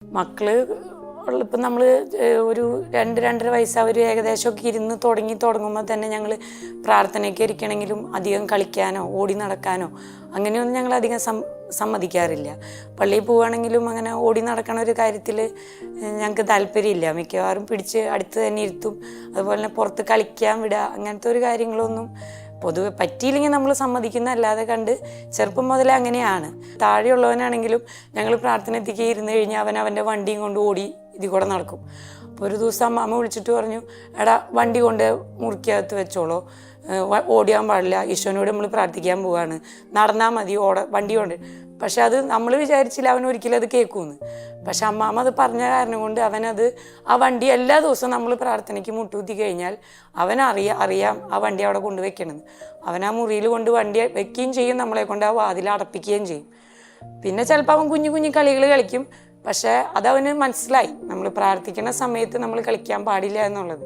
മക്കള് ഇപ്പം നമ്മൾ ഒരു 2-2.5 വയസ്സ് അവർ ഏകദേശമൊക്കെ ഇരുന്ന് തുടങ്ങുമ്പോൾ തന്നെ ഞങ്ങൾ പ്രാർത്ഥനയ്ക്ക് ഇരിക്കണമെങ്കിലും അധികം കളിക്കാനോ ഓടി നടക്കാനോ അങ്ങനെയൊന്നും ഞങ്ങൾ അധികം സമ്മതിക്കാറില്ല. പള്ളിയിൽ പോവുകയാണെങ്കിലും അങ്ങനെ ഓടി നടക്കണ ഒരു കാര്യത്തിൽ ഞങ്ങൾക്ക് താല്പര്യമില്ല. മിക്കവാറും പിടിച്ച് അടുത്ത് തന്നെ ഇരുത്തും. അതുപോലെ തന്നെ പുറത്ത് കളിക്കാൻ വിടുക അങ്ങനത്തെ ഒരു കാര്യങ്ങളൊന്നും പൊതുവെ പറ്റിയില്ലെങ്കിൽ നമ്മൾ സമ്മതിക്കുന്നതല്ലാതെ കണ്ട് ചെറുപ്പം മുതലേ അങ്ങനെയാണ്. താഴെയുള്ളവനാണെങ്കിലും ഞങ്ങൾ പ്രാർത്ഥന എത്തിക്കുക ഇരുന്ന് കഴിഞ്ഞാൽ അവൻ്റെ വണ്ടിയും കൊണ്ട് ഓടി ഇതിൽ കൂടെ നടക്കും. അപ്പോൾ ഒരു ദിവസം അമ്മ വിളിച്ചിട്ട് പറഞ്ഞു, എടാ വണ്ടി കൊണ്ട് മുറിക്കകത്ത് വെച്ചോളൂ, ഓടിയാൻ പാടില്ല, ഈശോനോട് നമ്മൾ പ്രാർത്ഥിക്കാൻ പോവാണ്, നടന്നാൽ മതി, വണ്ടി കൊണ്ട്. പക്ഷെ അത് നമ്മൾ വിചാരിച്ചില്ല അവൻ ഒരിക്കലും അത് കേൾക്കുമെന്ന്. പക്ഷെ അമ്മാമ്മ അത് പറഞ്ഞ കാരണം കൊണ്ട് അവനത് ആ വണ്ടി എല്ലാ ദിവസവും നമ്മൾ പ്രാർത്ഥനയ്ക്ക് മുട്ടുകുത്തി കഴിഞ്ഞാൽ അവനറിയാം ആ വണ്ടി അവിടെ കൊണ്ടുവയ്ക്കണമെന്ന്. അവൻ ആ മുറിയിൽ കൊണ്ട് വണ്ടി വെക്കുകയും ചെയ്യും, നമ്മളെ കൊണ്ട് ആ വാതിൽ അടപ്പിക്കുകയും ചെയ്യും. പിന്നെ ചിലപ്പോൾ അവൻ കുഞ്ഞു കുഞ്ഞു കളികൾ കളിക്കും. പക്ഷെ അതവന് മനസ്സിലായി നമ്മൾ പ്രാർത്ഥിക്കുന്ന സമയത്ത് നമ്മൾ കളിക്കാൻ പാടില്ല എന്നുള്ളത്.